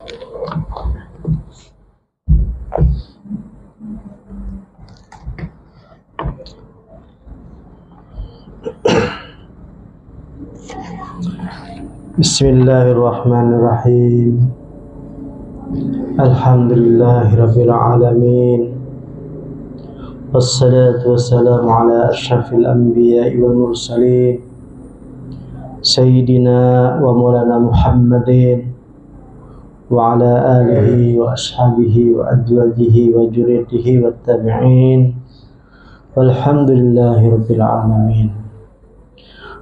Bismillahirrahmanirrahim. Alhamdulillahirabbil alamin. Wassalatu wassalamu ala asyrafil anbiya'i wal mursalin Sayyidina wa maulana Muhammadin wa ala alihi wa ashabihi wa adwajihi wa juriyatihi wa tabi'in walhamdulillahi rabbil alamin.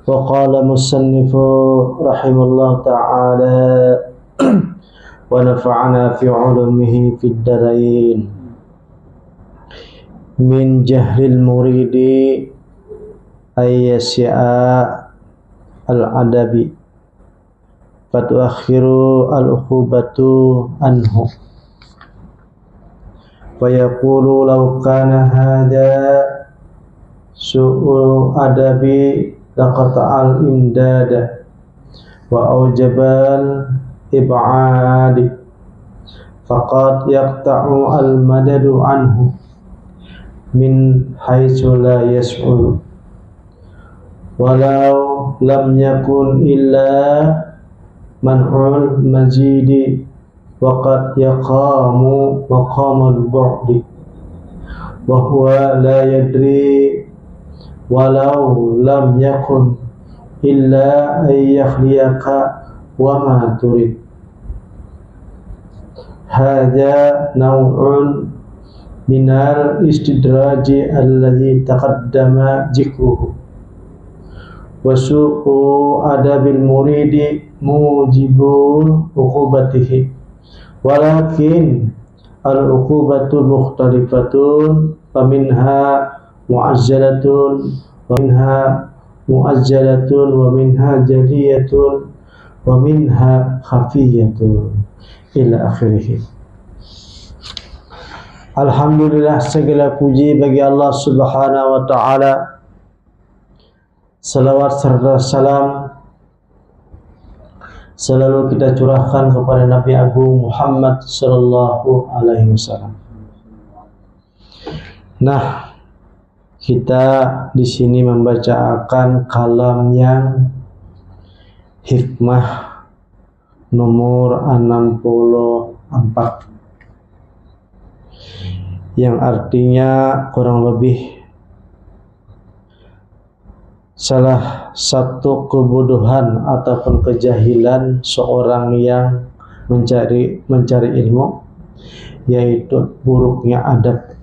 Wa qala musannifu rahimahullah ta'ala wa nafa'ana fi ulumihi fid darain. Min jahlil muridi ayyasi'a al-adabi fatuakhiru al-uqubatu anhu wa yaqulu law kana hadha su'u adabi laqata'al imdada wa aujabal ib'adi faqad yaqta'u al-madadu anhu min haitsu la yas'ul walau lam yakun illa man'ul mazidi waqad yaqamu maqamal bu'di wa huwa la yadri walau lam yakun illa ayyakhliyaka wa ma turid. Hadha naw'un minal istidraji alladhi taqaddama zikruhu wa su'u adabil muridi mujibul uqubatihi walakin al-uqubatu mukhtalifatun faminha mu'ajjalatun wa minha mu'ajjalatun wa minha jaliyatun wa minha khafiyatun ila akhirih. Alhamdulillah, segala puji bagi Allah Subhanahu wa ta'ala. Salawat serta salam selalu kita curahkan kepada Nabi Agung Muhammad sallallahu alaihi wasallam. Nah, kita di sini membacakan kalam yang hikmah nomor 64 yang artinya kurang lebih salah satu kebodohan ataupun kejahilan seorang yang mencari ilmu, yaitu buruknya adab.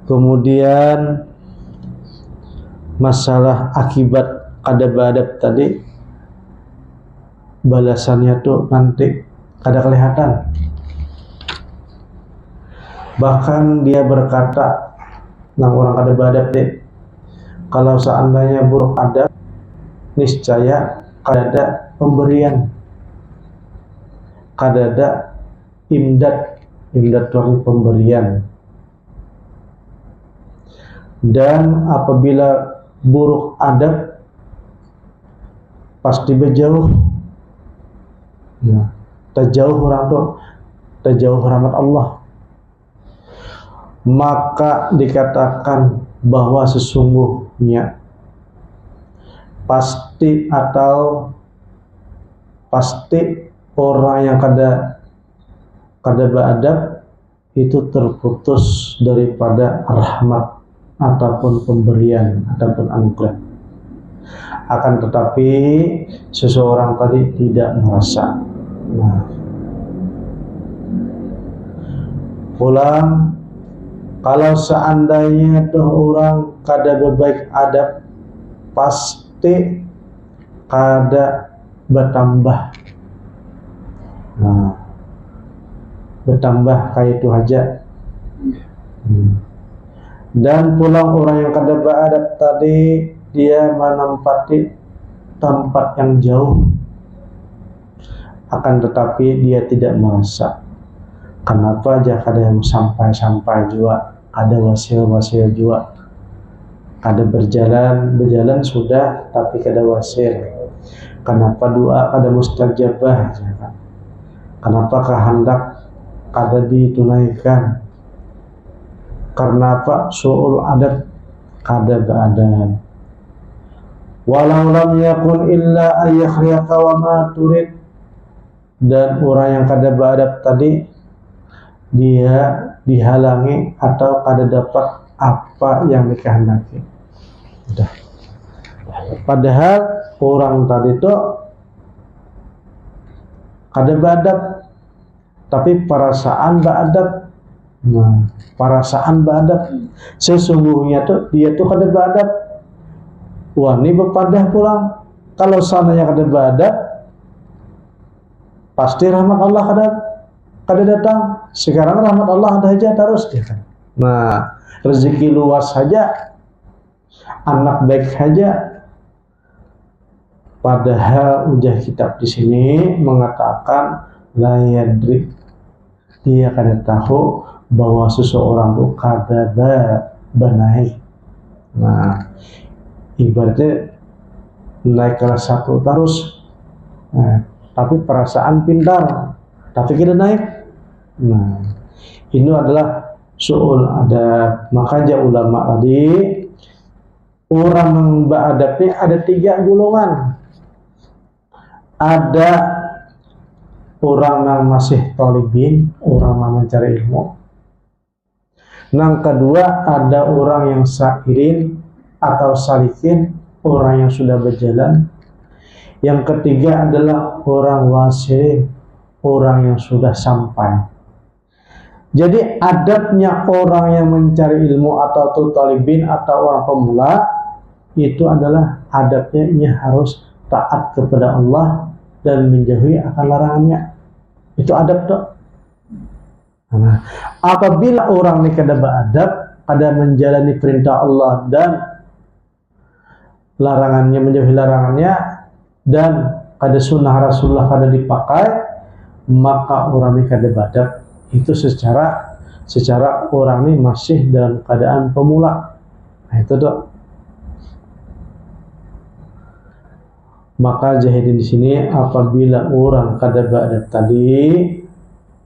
Kemudian masalah akibat adab tadi, balasannya tuh nanti kada kelihatan. Bahkan dia berkata, nah orang kada beradab deh, kalau seandainya buruk adab, niscaya kada ada pemberian, kada ada imdad dari pemberian. Dan apabila buruk adab, pasti berjauh. Nah, terjauh orang tuh, terjauh rahmat Allah. Maka dikatakan bahwa sesungguhnya pasti orang yang kada beradab itu terputus daripada rahmat ataupun pemberian ataupun anugerah. Akan tetapi seseorang tadi tidak merasa. Nah, pulang, kalau seandainya tuh orang kada berbaik adab, pasti kada bertambah. Nah, bertambah kayak itu aja. Dan pulang orang yang kada beradab tadi, dia menempati tempat yang jauh. Akan tetapi dia tidak merasa. Kenapa aja kada yang sampai juga, ada wasil juga, kada berjalan sudah tapi kada wasil. Kenapa doa kada mustajabah? Kenapa kehendak kada ditunaikan? Karena apa? Su'ul adab, kada beradab. Walau lam yakun illa ayyakhriyaka wa ma turid. Dan orang yang kada beradab tadi, dia dihalangi atau kada dapat apa yang dikehendaki. Udah. Padahal orang tadi itu kada beradab, tapi perasaan beradab. Nah, perasaan beradab. Sesungguhnya tuh dia tuh kada beradab. Wani bepadah pulang. Kalau sananya kada beradab, pasti rahmat Allah kada datang. Sekarang rahmat Allah ada aja terus dia kan. Nah, rezeki luas saja, anak baik saja. Padahal ujah kitab di sini mengatakan la yadri, dia kada tahu bahwa seseorang itu kada benaik. Nah, ibaratnya naik kelas 1 terus, nah, tapi perasaan pintar, tapi kita naik. Nah, ini adalah su'ul adab. Makanya ulama tadi, orang yang beradabnya ada 3 golongan. Ada orang yang masih talibin, orang yang mencari ilmu. Yang kedua ada orang yang sairin atau salikin, orang yang sudah berjalan. Yang ketiga adalah orang wasilin, orang yang sudah sampai. Jadi adabnya orang yang mencari ilmu atau talibin atau orang pemula itu adalah adabnya ia harus taat kepada Allah dan menjauhi akan larangannya. Itu adab tuh. Nah, apabila orang ini kada beradab, kada menjalani perintah Allah dan larangannya, menjauhi larangannya, dan kada sunnah Rasulullah kada dipakai, maka orang ini kada beradab. Itu secara orang ini masih dalam keadaan pemula. Nah, itu tuh. Maka jahidin di sini, apabila orang kada beradab tadi,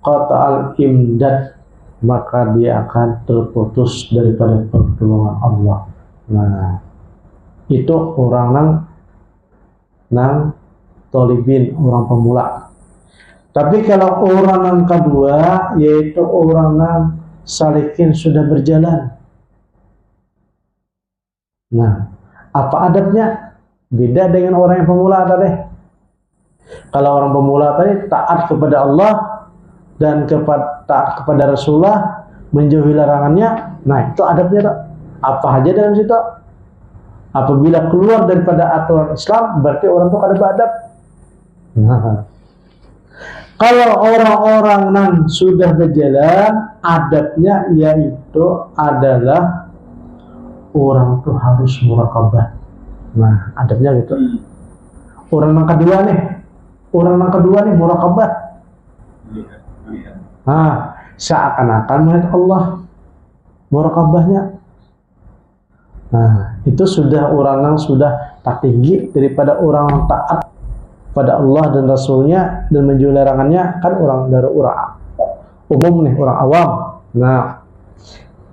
qata'al imdad, maka dia akan terputus daripada pertolongan Allah. Nah, itu orang nang tolibin, orang pemula. Tapi kalau orang yang kedua, yaitu orang yang salikin, sudah berjalan. Nah, apa adabnya? Beda dengan orang yang pemula tadi. Kalau orang pemula tadi taat kepada Allah dan taat kepada Rasulullah, menjauhi larangannya. Nah, itu adabnya tak? Apa aja dalam situ? Apabila keluar daripada aturan Islam, berarti orang itu kada beradab. Nah, kalau orang-orang yang sudah berjalan, adabnya yaitu adalah orang itu harus muraqabah. Nah, adabnya gitu. Orang yang kedua nih muraqabah. Nah, seakan-akan melihat Allah, muraqabahnya. Nah, itu sudah orang yang sudah tak tinggi daripada orang yang taat pada Allah dan Rasulnya dan menjauhi larangannya. Kan orang dari orang umum nih, orang awam. Nah,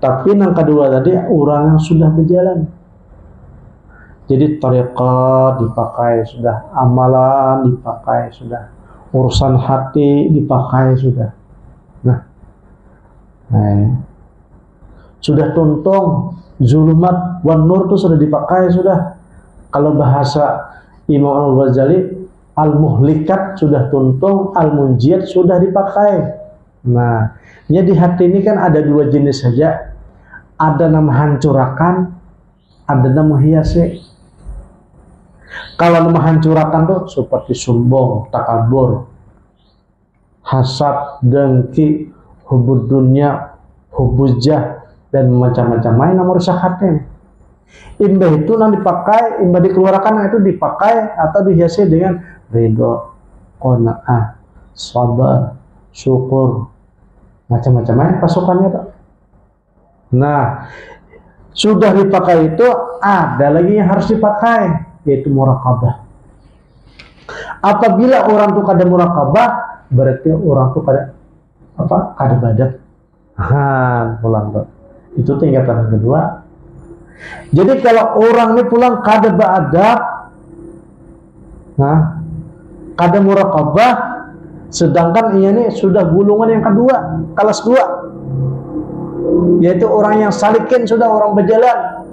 tapi yang kedua tadi orang yang sudah berjalan. Jadi tariqat dipakai sudah, amalan dipakai sudah, urusan hati dipakai sudah. Nah, sudah tuntung, zulumat wan nur itu sudah dipakai sudah. Kalau bahasa Imam Al-Ghazali, al-muhlikat sudah tuntung, al-munjiat sudah dipakai. Nah, di hati ini kan ada 2 jenis saja. Ada nama hancurakan, ada nama hiasi. Kalau menghancurkan tuh seperti sombong, takabur, hasad, dengki, hubud dunia, hubujah, dan macam-macam lain nomor syahatnya. Imbah itu nanti dipakai, imbah dikeluarkan itu dipakai atau dihiasi dengan ridho, qanaah, sabar, syukur, macam-macam lain pasukannya tuh. Nah, sudah dipakai itu ada lagi yang harus dipakai, yaitu muraqabah. Apabila orang tuh kada muraqabah, berarti orang tuh kada apa? Kada badat. Pulang tuh. Itu tingkatan yang kedua. Jadi kalau orang ini pulang kada beradab, kada muraqabah, sedangkan ia ini sudah gulungan yang kedua, kelas 2, yaitu orang yang salikin, sudah orang berjalan,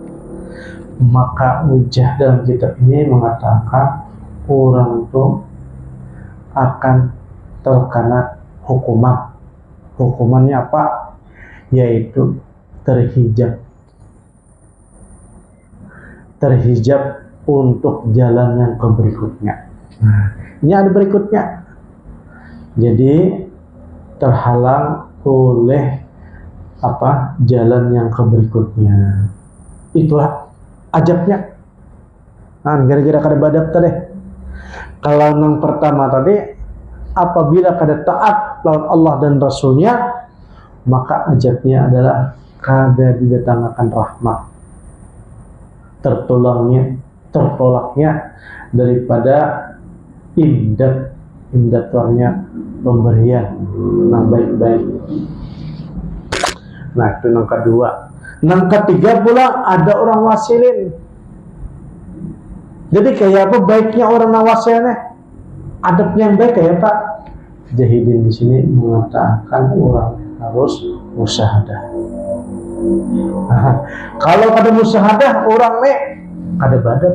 maka hujah dalam kitab ini mengatakan orang itu akan terkena hukuman. Hukumannya apa? Yaitu terhijab untuk jalan yang berikutnya. Ini ada berikutnya. Jadi terhalang oleh jalan yang berikutnya. Itulah ajabnya. Gara-gara kada badat tadi. Kalau yang pertama tadi, apabila kada taat lawan Allah dan Rasulnya, maka ajabnya adalah kada didatangkan rahmat, tertolaknya daripada imdatnya pemberian yang baik-baik. Nah, itu yang kedua. Yang ketiga pula ada orang wasilin. Jadi kayak apa baiknya orang wasilin? Adabnya yang baik kayak apa? Jahidin di sini mengatakan orang harus musyahadah. Kalau ada musyahadah orang nih ada badat.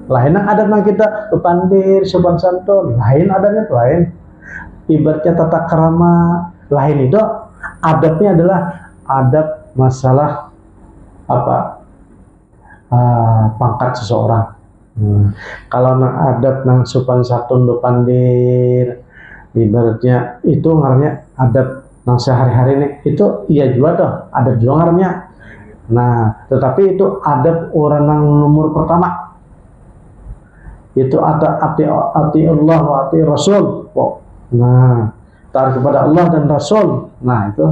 Lain adab yang kita pandir sopan santun, lain adabnya lain. Ibaratnya tata krama lain itu adabnya adalah adab masalah pangkat seseorang. Kalau adab nang sopan santun do pandir, ibaratnya itu ngarannya adab nang sehari-hari nih, itu iya juga tuh adab juga ngarannya. Nah, tetapi itu adab orang nang nomor pertama. Itu ati Allah wa ati Rasul. Nah, taat kepada Allah dan Rasul. Nah, itu.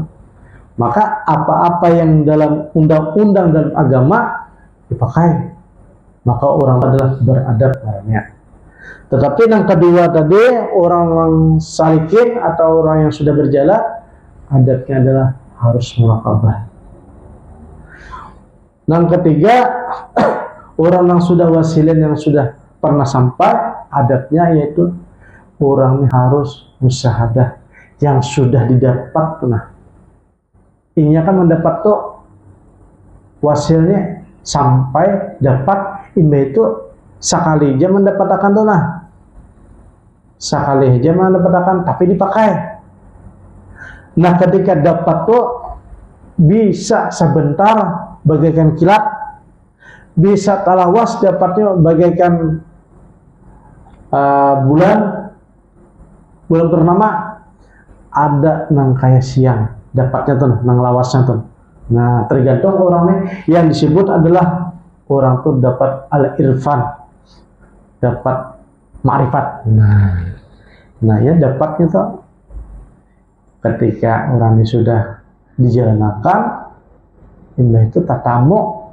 Maka apa-apa yang dalam undang-undang dalam agama dipakai, maka orang adalah beradab karena. Tetapi yang kedua tadi, orang yang salikin atau orang yang sudah berjalan, adabnya adalah harus muraqabah. Yang ketiga, orang yang sudah wasilin, yang sudah pernah sampai, adabnya yaitu orang harus musyahadah yang sudah didapat. Ini kan mendapat tuh wasilnya sampai dapat, ini itu sekali aja mendapatkan tuh sekali aja mendapatkan, tapi dipakai. Nah, ketika dapat tuh bisa sebentar bagaikan kilat, bisa talawas dapatnya bagaikan bulan purnama, ada nang kayak siang dapatnya tuh, nang lawasnya tuh. Nah, tergantung orangnya. Yang disebut adalah orang tuh dapat al-irfan, dapat ma'rifat. Nah ya dapatnya tuh ketika orang ini sudah dijalankan, itu tatamu,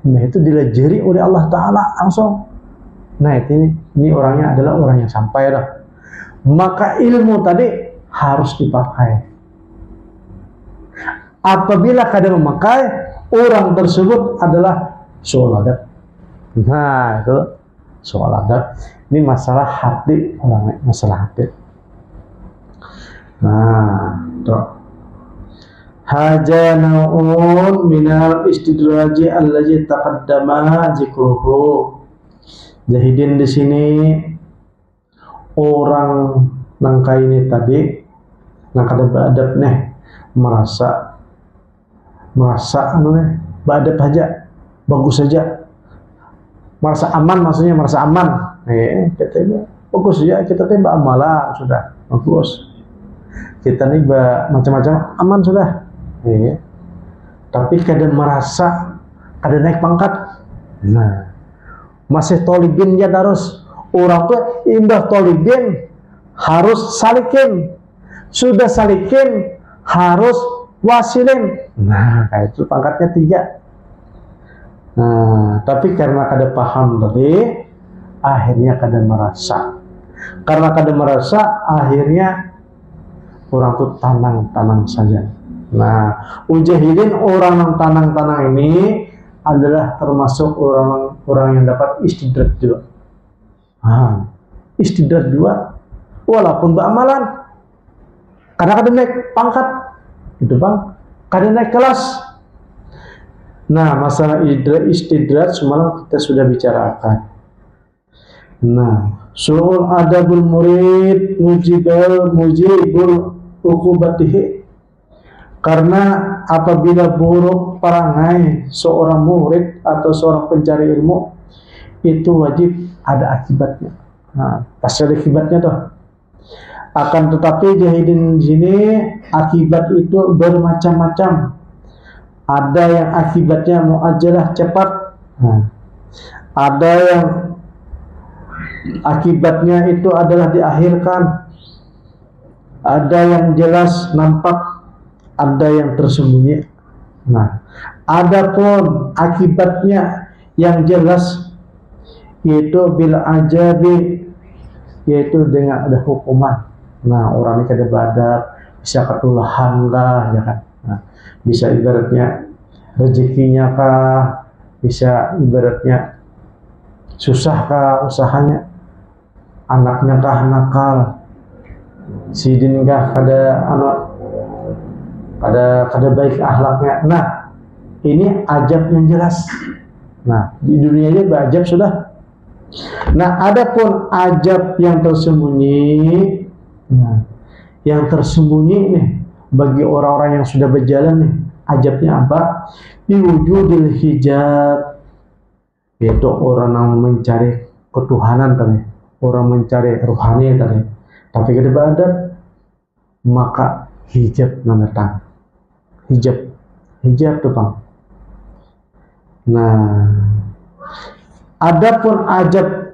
itu dilajari oleh Allah Ta'ala langsung. Nah, ini orangnya adalah orang yang sampai lah. Maka ilmu tadi harus dipakai. Apabila kada memakai, orang tersebut adalah soal adab. Nah, itu soal adab. Ini masalah hati orang, masalah hati. Nah, tuh. Haja nau'un minal istidraji allazi taqaddama zikruhu. Jahidin di sini orang nangka ini tadi nangka beradab nih, merasa beradab aja, bagus saja, merasa aman, maksudnya merasa aman. Kita bagus ya, kita tembak amalan sudah bagus. Kita nih macam-macam aman sudah. Tapi kadang merasa kadang naik pangkat. Nah, masih tolibin ya harus orang tuh indah tolibin harus salikin, sudah salikin harus wasilin. Nah, kayak itu pangkatnya 3. Nah, tapi karena kada paham tadi, akhirnya kada merasa. Karena kada merasa, akhirnya orang tuh tanang-tanang saja. Nah, ujahilin orang yang tanang-tanang ini adalah termasuk orang yang dapat istidrat juga. Istidrat juga, walaupun beramalan, karena kada naik pangkat, gitu bang, kada naik kelas. Nah, masalah istidrat semalam kita sudah bicarakan. Nah, soal adabul murid mujibul ukubatihi, karena apabila buruk perangai seorang murid atau seorang pencari ilmu, itu wajib ada akibatnya. Nah, pasti ada akibatnya tuh. Akan tetapi jahilin di sini akibat itu bermacam-macam. Ada yang akibatnya muajjalah cepat. Ada yang akibatnya itu adalah diakhirkan. Ada yang jelas nampak, ada yang tersembunyi. Nah, adapun akibatnya yang jelas yaitu bil ajabi, yaitu dengan ada hukuman. Nah, orang ini kada badab, bisa ketulahan lah, ya kan. Nah, bisa ibaratnya rezekinya kah, bisa ibaratnya susah kah usahanya, anaknya kah nakal, sidin kah kada baik akhlaknya. Nah, ini ajab yang jelas. Nah, di dunia aja berajab sudah. Nah, adapun ajab yang tersembunyi, nah, yang tersembunyi nih bagi orang-orang yang sudah berjalan nih, ajabnya apa? Biwujudil hijab, yaitu orang yang mencari ketuhanan tadi, orang mencari rohani tadi, tapi kada beradab, maka hijab mendatang. Hijab tuh bang. Nah, adapun ajab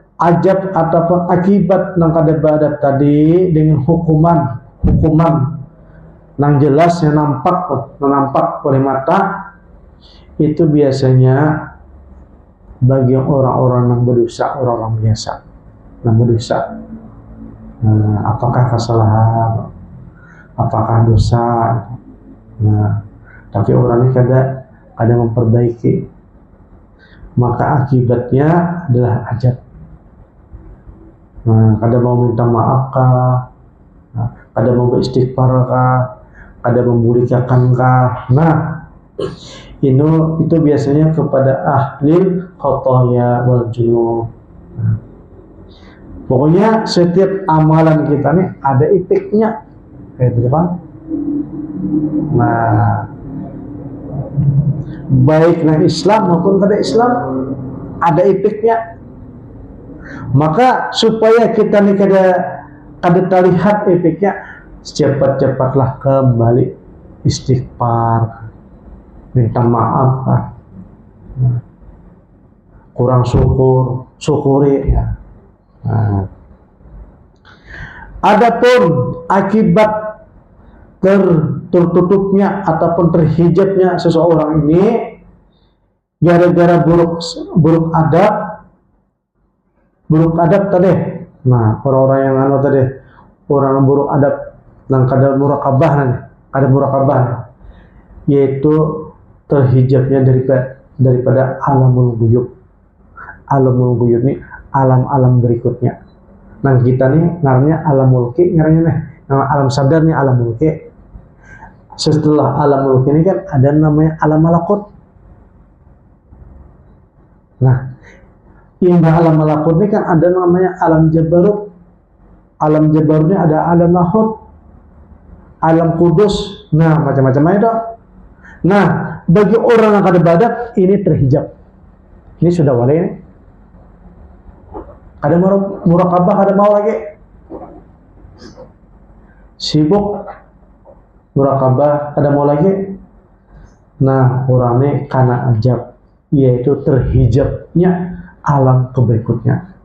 ataupun akibat nang kada beradab tadi dengan hukuman nang jelas yang nampak oleh mata, itu biasanya bagi orang-orang yang berdosa, orang-orang biasa yang berdosa. Nah, apakah kesalahan, apakah dosa? Nah, tapi orang ini kada memperbaiki, maka akibatnya adalah ajab. Nah, kada mau minta maaf kah, kada mau beristighfar kah, kada membolehkan kah. Nah, itu biasanya kepada ahli khotoya wal junub. Nah, pokoknya setiap amalan kita nih ada efeknya, kayak gitu bang. Nah, baik nang Islam maupun kada Islam ada efeknya. Maka supaya kita nih kada terlihat efeknya, cepat-cepatlah kembali istighfar, minta maaf lah. Kurang syukuri ya. Nah, adapun akibat tertutupnya ataupun terhijabnya seseorang ini gara-gara buruk adab tadi. Nah, orang-orang yang tadi, orang yang buruk adab dan kada murakabah, yaitu terhijabnya daripada alamul ghuyub. Alamul ghuyub ini alam-alam berikutnya. Nah, kita nih ngarannya alam mulki, ngarannya nih nama alam sadar nih alam mulki. Setelah alam mulki ini kan ada namanya alam malakut. Nah, indah alam malakut ini kan ada namanya alam jabarut. Alam jabarutnya ada alam lahut, alam kudus. Nah, macam-macam itu. Nah, bagi orang yang kada badab ini terhijab. Ini sudah wali ini. Ada murakabah, ada mau lagi sibuk murakabah, ada mau lagi. Nah, orang ini karena ajab, yaitu terhijabnya alam keberikutnya.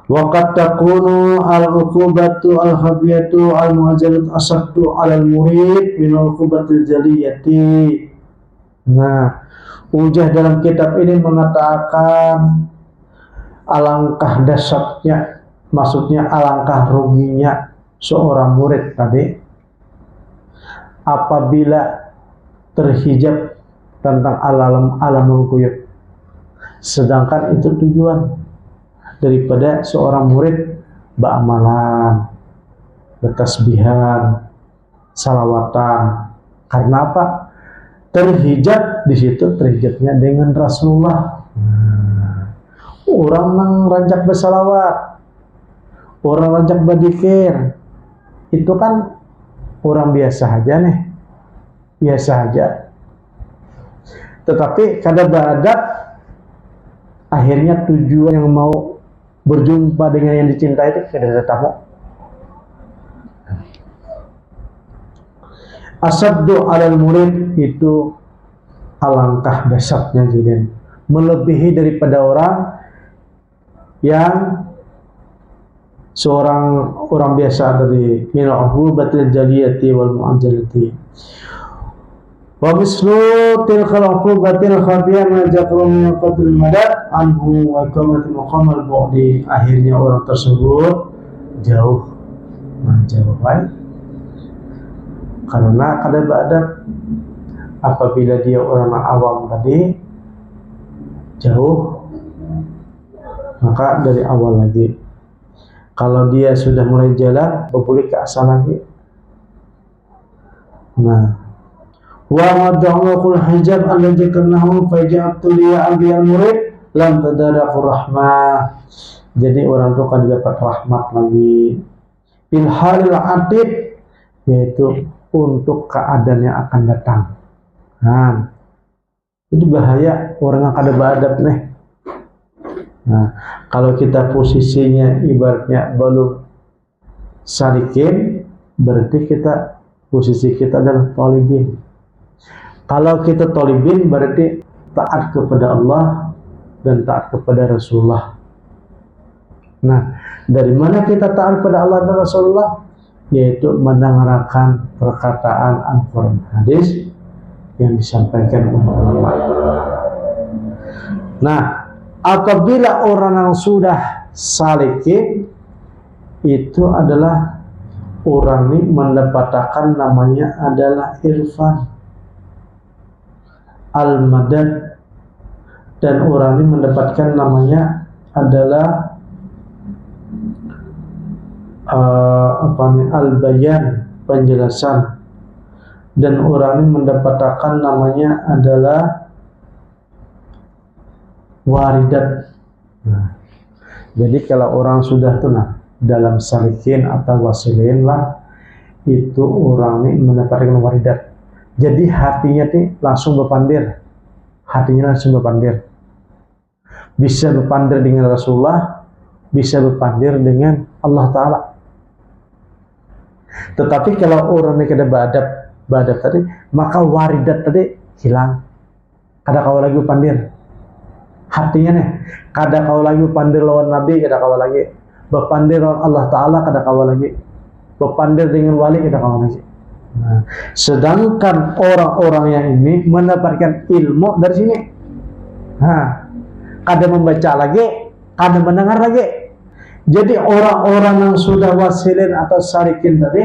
Waqad takunu al-uqubatu al-habiyatu al-mu'ajjalatu asaddu 'ala al-murid min al-uqubatil jaliyati. Nah, Ujah dalam kitab ini mengatakan alangkah dahsyatnya, maksudnya alangkah ruginya seorang murid tadi apabila terhijab tentang alamul ghuyub. Sedangkan itu tujuan daripada seorang murid beramalan, bertasbihan, salawatan. Karena apa? Terhijab di situ, terhijabnya dengan Rasulullah. Orang nang rancak bersalawat, orang rancak berzikir, itu kan orang biasa aja nih, biasa aja. Tetapi kada beradab, akhirnya tujuan yang mau berjumpa dengan yang dicintai itu kada ketemu. Asaddu alal murid itu alangkah dahsyatnya jadi melebihi daripada orang yang seorang orang biasa dari minal uqubatil jaliyati wal mu'ajjalati. Wa mislu tilkal uqubatil khafiyah ma jaqru min qadril madad anhu wa iqamatil maqamal bu'di. Akhirnya orang tersebut jauh menjauh karena kada beradab. Apabila dia orang awam tadi jauh, maka dari awal lagi. Kalau dia sudah mulai jalan, boleh ke asal lagi. Nah, wa mad'ul hijab alladhi kanahu faja'tu liya al murid lam tadaraku rahmah. Jadi orang itu kan dapat rahmat lagi. Bil halil atid, yaitu untuk keadaan yang akan datang. Nah, itu bahaya orang yang kada beradab nih. Nah, kalau kita posisinya ibaratnya belum salikin, berarti kita posisi kita adalah thalibin. Kalau kita thalibin berarti taat kepada Allah dan taat kepada Rasulullah. Nah, dari mana kita taat kepada Allah dan Rasulullah? Yaitu mendengarkan perkataan Al-Quran hadis yang disampaikan oleh ulama. Nah, apabila orang yang sudah salikin, itu adalah orang ini mendapatkan namanya adalah irfan al-madad, dan orang ini mendapatkan namanya adalah al-bayan, penjelasan, dan orang ini mendapatkan namanya adalah waridat. Nah, jadi kalau orang sudah tuh dalam salikin atau wasilin lah, itu orang ini mendapatkan waridat. Jadi hatinya tuh langsung berpandir, hatinya langsung berpandir. Bisa berpandir dengan Rasulullah, bisa berpandir dengan Allah Ta'ala. Tetapi kalau orang ini kada beradab tadi, maka waridat tadi hilang. Kada kau lagi berpandir. Hatinya nih, kada kau lagi berpandir lawan Nabi, kada kau lagi berpandir lawan Allah Ta'ala, kada kau lagi berpandir dengan wali, kada kau lagi. Nah, sedangkan orang-orang yang ini mendapatkan ilmu dari sini. Nah, kada membaca lagi, kada mendengar lagi. Jadi orang-orang yang sudah wasilin atau sarikin tadi,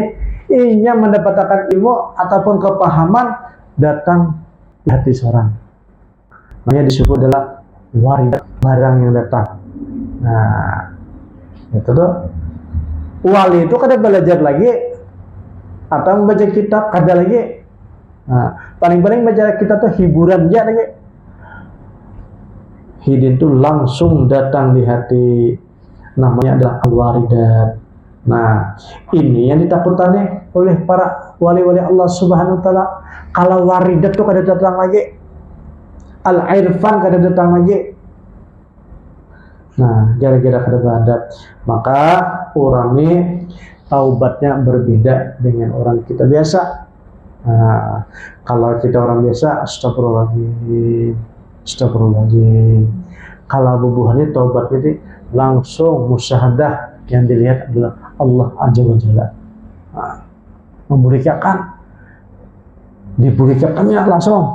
ia mendapatkan ilmu ataupun kepahaman datang di hati seorang. Makanya disebut adalah waridat, barang yang datang. Nah, itu tuh. Wali itu kada belajar lagi atau membaca kitab kada lagi. Nah, paling-paling baca kitab tuh hiburan aja lagi. Hidin tuh langsung datang di hati. Namanya adalah al-waridat. Nah, ini yang ditakutkan oleh para wali-wali Allah Subhanahu wa Ta'ala. Kalau waridat itu kada datang lagi, al-irfan kada datang lagi. Nah, gara-gara kada beradab, maka orang ini taubatnya berbeda dengan orang kita biasa. Nah, kalau kita orang biasa, astagfirullahaladzim, astagfirullahaladzim. Kalau bubuhannya taubat ini langsung musyahadah, yang dilihat adalah Allah Azza wa Jalla. Nah, diberikannya langsung.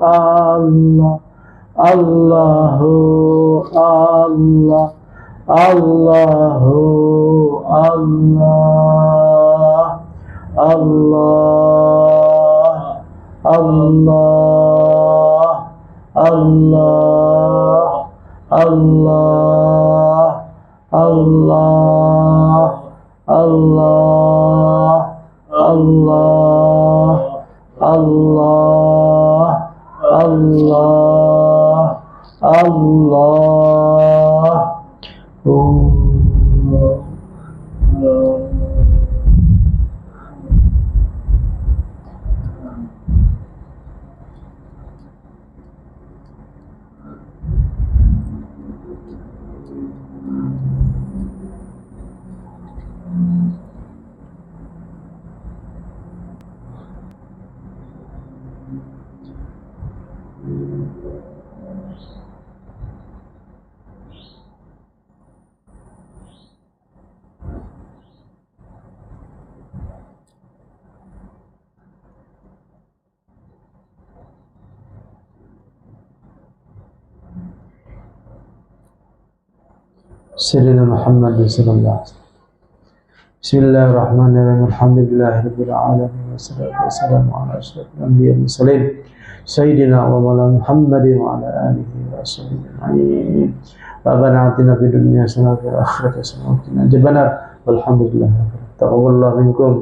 Allah, Allahu Allah, Allahu Allah, Allah, Allah, Allah, Allah, Allah, Allah, Allah, Allah, Allah, Allah. Sayyidina Muhammad sallallahu alaihi wasallam. Bismillahirrahmanirrahim. Alhamdulillahirabbil alamin wassalatu wassalamu ala asyrofil anbiya'i wal mursalin sayyidina wa maulana Muhammadin wa ala alihi wa sahbihi ajma'in. Rabbana atina fid dunya hasanah wa fil akhirati hasanah wa qina adzabannar. Walhamdulillah. Taqabbalallahu minkum.